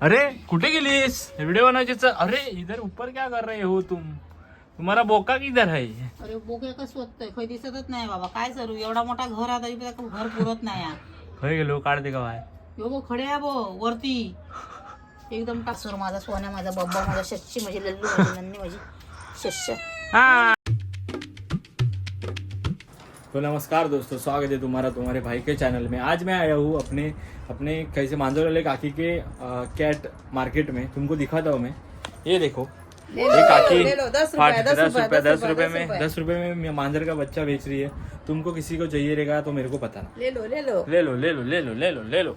अरे कुठे गेलीस? व्हिडिओ बनायचे. अरे इधर ऊपर क्या कर रहे हो तुम्हाला बोका किधर है? अरे बोके का शोधतोय काही दिसतच नाही बाबा. काय करू, एवढा मोठा घर आहे तरी घर पुरत नाही या. खय गेलो काढ दे का बाय. यो बो खडे आहे बो वरती एकदम टासूर. माझा सोन्या, माझा बब्बा, माझा शशी, माझी लल्लू, माझी नन्नी, माझी शश. तो नमस्कार दोस्तों, स्वागत है तुम्हारे भाई के चैनल में। आज मैं आया हूँ अपने कैसे मांजर वाले काकी के कैट मार्केट में। तुमको दिखाता हूँ मैं। ये देखो, ये काकी 10 रुपए में मांजर का बच्चा बेच रही है। तुमको किसी को चाहिए रहेगा तो मेरे को बताना। ले लो ले लो ले लो ले लो ले लो ले लो ले लो।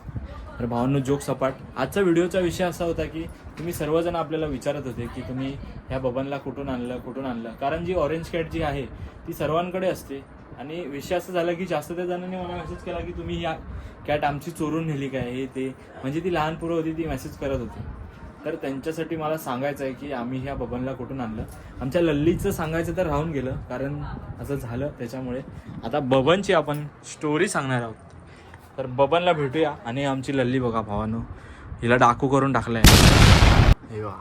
तर भावांनो, जोक सपाट। आजचा व्हिडिओचा विषय असा होता की तुम्ही सर्वजण आपल्याला विचारत होते की तुम्ही ह्या बबनला कुठून आणलं. कारण जी ऑरेंज कॅट जी आहे ती सर्वांकडे असते. आणि विषय असं झाला की जास्त त्या जणांनी मला मेसेज केला की तुम्ही या कॅट आमची चोरून नेली काय, हे ते. म्हणजे ती लहान पोरं होती, ती मेसेज करत होती. तर त्यांच्यासाठी मला सांगायचं आहे की आम्ही ह्या बबनला कुठून आणलं. आमच्या लल्लीचं सांगायचं तर राहून गेलं, कारण असं झालं. त्याच्यामुळे आता बबनची आपण स्टोरी सांगणार आहोत. तर बबनला भेटूया. आणि आमची लल्ली बघा भावानो, हिला डाकू करून टाकलाय. हे वा,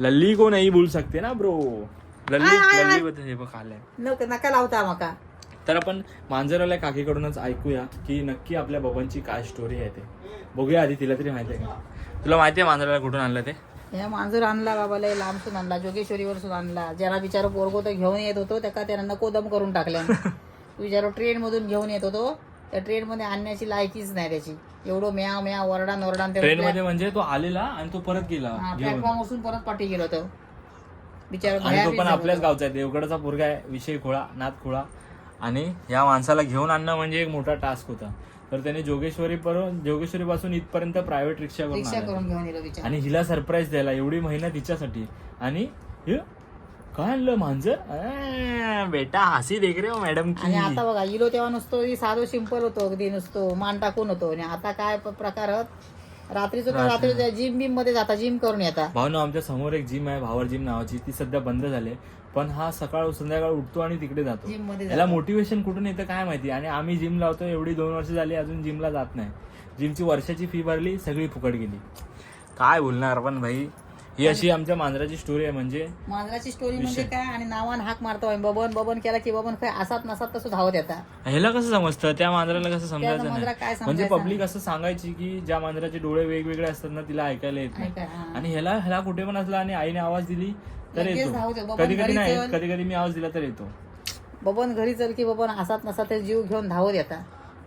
लल्ली को नाही बोल सकते ना ब्रो. लल्ली बद्दल हे बघ आलंय. नका लावता मका. तर आपण मांजरवाल्या काकीकडूनच ऐकूया की नक्की आपल्या बबनची काय स्टोरी आहे ते. बघूया आधी, तिला तरी माहिती आहे का? तुला माहिती आहे मांजरवाल्या कुठून आणलं ते? या मांजर आणला बाबाला, लांबसून आणला, जोगेश्वरीवरसून आणला. ज्याला बिचारा पोरगो तो घेऊन येत होतो त्याला त्यानं नको दम करून टाकल्या. बिचारा ट्रेन मधून घेऊन येत होतो, त्या ट्रेन मध्ये आणण्याची लायकीच नाही त्याची. एवढं म्या वरडा ट्रेन मध्ये म्हणजे तो आलेला आणि तो परत गेला, प्लॅटफॉर्म वरून परत पाठी गेलो तो बिचारा. आणि तो पण आपल्याच गावचा आहे, देवगडचा पोरगा आहे. विषय खोळा, नाद खोळा. आणि या माणसाला घेऊन आणणं म्हणजे एक मोठा टास्क होता. तर त्याने जोगेश्वरी पासून इथपर्यंत प्रायव्हेट रिक्षा करून घेऊन गेलो बिचारा. आणि हिला सरप्राईज द्यायला एवढी मेहनत हिच्यासाठी. आणि काय आणलं मांजर? बेटा हसी देख रे हो मॅडम की. आणि आता बघा, इलो तेव्हा नुसतो साधो सिंपल होतो, अगदी नुसतो मान टाकून होतो. आणि आता काय प्रकार रात्री जिम बिम मध्ये जाता, जिम करून येतात. भावनो, आमच्या समोर एक जिम आहे, भावर जिम नावाची. ती सध्या बंद झाली, पण हा सकाळ संध्याकाळ उठतो आणि तिकडे जातो. जिम मध्ये याला मोटिवेशन कुठून येतं काय माहिती. आणि आम्ही जिम लावतो, एवढी 2 वर्ष झाली अजून जिमला जात नाही. जिमची वर्षाची फी भरली, सगळी फुकट गेली. काय बोलणार पण भाई. ही अशी आमच्या मांजराची स्टोरी आहे. म्हणजे मांजराची स्टोरी म्हणजे काय. आणि नावान हाक मारतो बबन केला की बबन काय असात नसात तसं धावत येतात. ह्याला कसं समजतं, त्या मांजराला कसं समजायचं मांजरा काय नाही. म्हणजे पब्लिक असं सांगायची की ज्या मांजराचे डोळे वेगवेगळे असतात ना, तिला ऐकायला येत नाही. आणि ह्याला कुठे पण असला आणि आईने आवाज दिली तर येतो. कधी नाही, कधी मी आवाज दिला तर येतो. बबन घरी चल की बबन असात नसात जीव घेऊन धावत येतात.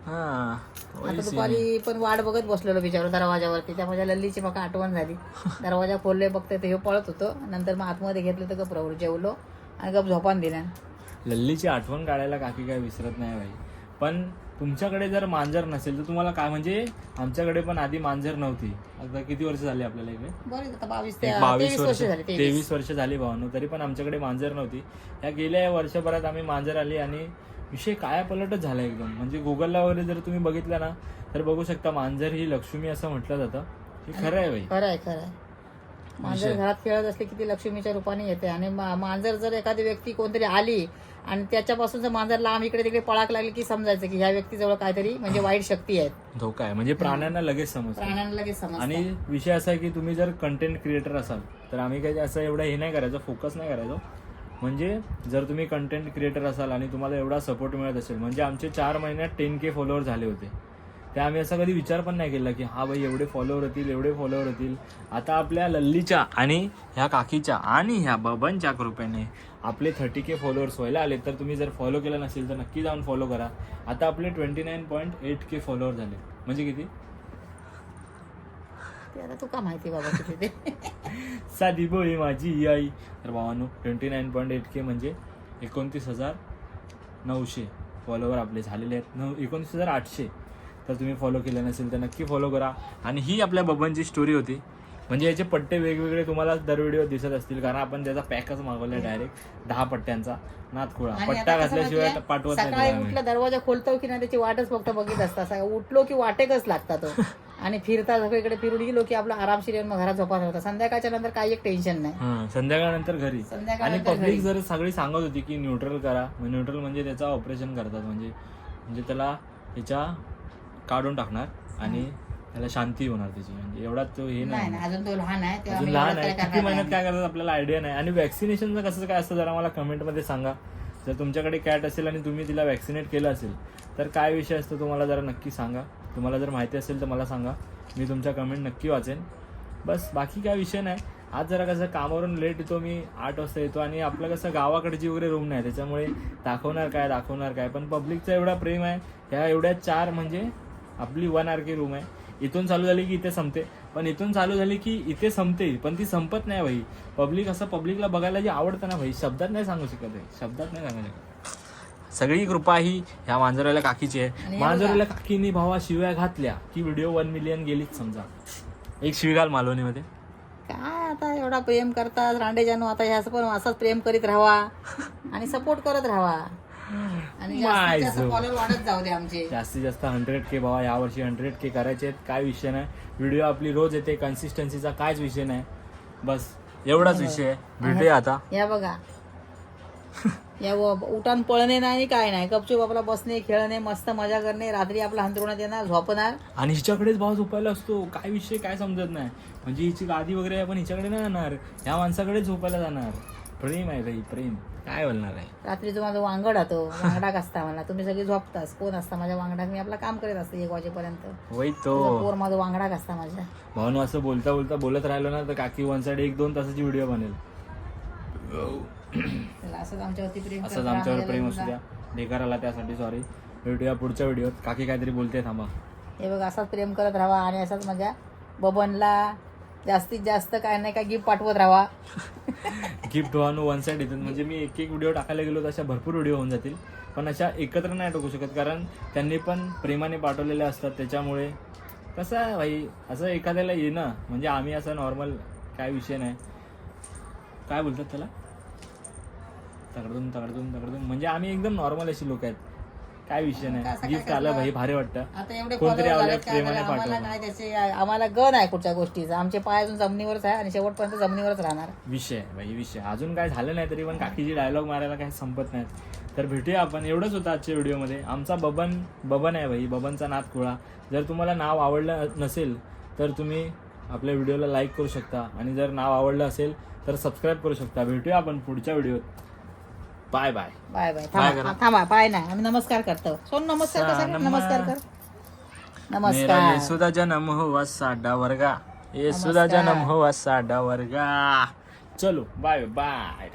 आता दुपारी पण वाट बघत बसलेलो बिचारो दरवाजावरती. त्या माझ्या लल्लीची मका आठवण झाली. दरवाजा खोलले, बघते ते हे पळत होतो. नंतर मग आतमध्ये घेतलं तर गप जेवलो आणि गप झोपान दिल्या. लल्लीची आठवण काढायला काकी काय विसरत नाही भाई. पण तुमच्याकडे जर मांजर नसेल तर तुम्हाला काय, म्हणजे आमच्याकडे पण आधी मांजर नव्हती. आता किती वर्ष झाली आपल्याला इकडे? बरेच, आता 23 वर्ष झाली भावानो. तरी पण आमच्याकडे मांजर नव्हती. या गेल्या वर्षभरात आम्ही मांजर आली आणि विषय कायापलटच झाला एकदम. म्हणजे गुगलला वगैरे जर तुम्ही बघितलं ना तर बघू शकता, मांजर ही लक्ष्मी असं म्हटलं जातं. हे खरं आहे भाई. खरं आहे. मांजर घरात खेळत असले की ती लक्ष्मीच्या रूपाने येते. आणि मांजर जर एखादी व्यक्ती कोणतरी आली आणि त्याच्यापासून जर मांजर लांब इकडे तिकडे पळाक लागली की समजायचं की ह्या व्यक्तीजवळ काहीतरी म्हणजे वाईट शक्ती आहे, धोका आहे. म्हणजे प्राण्यांना लगेच समजतं. आणि विषय असा आहे की तुम्ही जर कंटेंट क्रिएटर असाल तर आम्ही काही असं एवढं हे नाही करायचं, फोकस नाही करायचो. म्हणजे जर तुम्ही कंटेंट क्रिएटर असाल आणि तुम्हाला एवढा सपोर्ट मिळत असेल, म्हणजे आमचे 4 महिन्यात 10K फॉलोअर झाले होते. ते आम्ही असा कधी विचार पण नाही केला की हा भाई एवढे फॉलोअर होतील. आता आपल्या लल्लीच्या आणि ह्या काकीच्या आणि ह्या बबनच्या कृपेने आपले 30K फॉलोअर्स व्हायला आले. तर तुम्ही जर फॉलो केलं नसेल तर नक्की जाऊन फॉलो करा. आता आपले 29.8K फॉलोअर झाले. म्हणजे किती? आता तू का माहिती बाबा किती ते. साधी बोळी माझी आई. तर भावानो, 29.8K म्हणजे 29,900 फॉलोवर आपले झालेले आहेत. 29,800. तर तुम्ही फॉलो केलं नसेल तर नक्की फॉलो करा. आणि ही आपल्या बबनची स्टोरी होती. म्हणजे याचे पट्टे वेगवेगळे तुम्हाला दर व्हिडिओ दिसत असतील, कारण आपण त्याचा पॅकच मागवलाय डायरेक्ट 10 पट्ट्यांचा. नाथखोळा पट्टा घातल्याशिवाय पाठवत नाही. सकाळी उठला दरवाजा खोलतो की नाही त्याची वाटच फक्त बघित असतात. उठलो की वाटेकच लागतात आणि फिरता इकडे फिरून गेलो की आपला आरामशीर मग घरात झोपा होता. संध्याकाळच्या नंतर काही एक टेन्शन नाही. संध्याकाळनंतर घरी. आणि पब्लिक जर सगळी सांगत होती की न्यूट्रल करा. न्यूट्रल म्हणजे त्याचा ऑपरेशन करतात, म्हणजे त्याला त्याच्या काढून टाकणार आणि त्याला शांती होणार त्याची, म्हणजे एवढा तो हे नाही नाही ना, अजून तो लहान आहे तेव्हा अजून आम्ही लहान एवढं आहे. काय किती करणार महिन्यात नाही. काय करतात आपल्याला आयडिया नाही. आणि वॅक्सिनेशनचं कसं काय असतं जरा मला कमेंटमध्ये सांगा. जर तुमच्याकडे कॅट असेल आणि तुम्ही तिला वॅक्सिनेट केलं असेल तर काय विषय असतो तो मला जरा नक्की सांगा. तुम्हाला जर माहिती असेल तर मला सांगा, मी तुमच्या कमेंट नक्की वाचेन. बस बाकी काय विषय नाही. आज जरा कसं कामावरून लेट येतो मी, 8 वाजता येतो आणि आपलं कसं गावाकडची वगैरे रूम नाही, त्याच्यामुळे दाखवणार काय. पण पब्लिकचा एवढा प्रेम आहे. ह्या एवढ्या 4 म्हणजे आपली 1 RK रूम आहे. इथून चालू झाली की इथे संपते, पण इथून चालू झाली की इथे संपते, पण ती संपत नाही भाई. पब्लिक असं पब्लिकला बघायला जे आवडतं ना भाई, शब्दात नाही सांगू शकत आहे, शब्दात नाही सांगू शकत. सगळी कृपा ही ह्या मांजराला काकीची आहे. आणि मांजराला काकीनी भावा शिव्या घातल्या की व्हिडिओ 1 मिलियन गेलीच समजा. एक शिवी घाल मालवणीमध्ये. काय आता एवढा प्रेम करतात रांडेजानो, आता ह्याच पण असंच प्रेम करीत राहावा आणि सपोर्ट करत राहावा आणि जास्तीत जास्त फॉलोअर वाढत जाऊ दे आमचे. जास्तीत जास्त 100K भावा, यावर्षी 100K करायचे आहेत. काय विषय नाही, व्हिडिओ आपली रोज येते, कन्सिस्टन्सीचा कायच विषय नाही. बस एवढाच विषय आहे. भेटूया आता. या बघा या उठान पळणे नाही काय नाही, गपचूप आपला बसणे, खेळणे, मस्त मजा करणे, रात्री आपला अंथरुणात येणार, झोपणार आणि हिच्याकडेच भाव झोपायला असतो. काय विषय काय समजत नाही. म्हणजे हिची गादी वगैरे आहे पण हिच्याकडे नाही जाणार, ह्या माणसाकडेच झोपायला जाणार. प्रेम आहे भाई, प्रेम. काय बोलणार आहे. रात्री माझा वांगड होतो, वांगडाक असता मला, तुम्ही सगळी झोपतास, कोण असता माझ्या वांगडाक, मी आपलं काम करीत असते 1 वाजेपर्यंत. वय तुझा तो पोर माझं वांगडाक असता माझ्या. भावनो असं बोलता बोलत राहिलो ना तर काकी 1 साइड 1-2 तासाची व्हिडिओ बनेल. चला, असंच आमच्यावरती प्रेम असंच करत आमच्यावर राहा. प्रेम असू द्या. बेकार आला त्यासाठी सॉरी. भेटूया पुढच्या व्हिडिओत. काकी काहीतरी बोलते, थांबा. हे बघ, असाच प्रेम करत राहा आणि असाच माझ्या बबनला जास्तीत जास्त काय नाही काय गिफ्ट पाठवत राहा. गिफ्ट व्हानो 1 साइड येतात, म्हणजे मी एक व्हिडिओ टाकायला गेलो तर अशा भरपूर व्हिडिओ होऊन जातील, पण अशा एकत्र नाही टाकू शकत कारण त्यांनी पण प्रेमाने पाठवलेले असतात. त्याच्यामुळे कसं आहे भाई, असं एखाद्याला येणं म्हणजे आम्ही असं नॉर्मल काय विषय नाही. काय बोलतात त्याला, तगडून म्हणजे आम्ही एकदम नॉर्मल अशी लोक आहेत. काय विषय नाही. गिफ्ट आलं भाई, भारी वाटतं. आता एवढे कोणतरी follower आवडलं झालेत काय प्रेमाने झालं, आम्हाला पाठवलं. काय त्याचे, आम्हाला गण आहे कुठच्या गोष्टीचा. आमचे पाय अजून जमिनीवरच आहे आणि शेवटपर्यंत जमिनीवरच राहणार. विषय भाई, विषय अजून काय झालं नाही तरी पण काकीची डायलॉग मारायला काही संपत नाहीत. तर भेटूया आपण. एवढंच होतं आजच्या व्हिडिओमध्ये. आमचा बबन आहे भाई, बबनचा नाद खुळा. जर तुम्हाला नाव आवडलं नसेल तर तुम्ही आपल्या व्हिडिओला लाईक करू शकता आणि जर नाव आवडलं असेल तर सबस्क्राईब करू शकता. भेटूया आपण पुढच्या व्हिडिओत. Bye bye. Bye bye. थांबा बाय नाही, आम्ही नमस्कार करतो. सोन नमस्कार कर, सगळे नमस्कार कर. मेरा नमस्कार. येसुदा जन्म हुआ साडा वर्गा, येसुदा जन्म हुआ साडा वर्गा. चलो बाय बाय.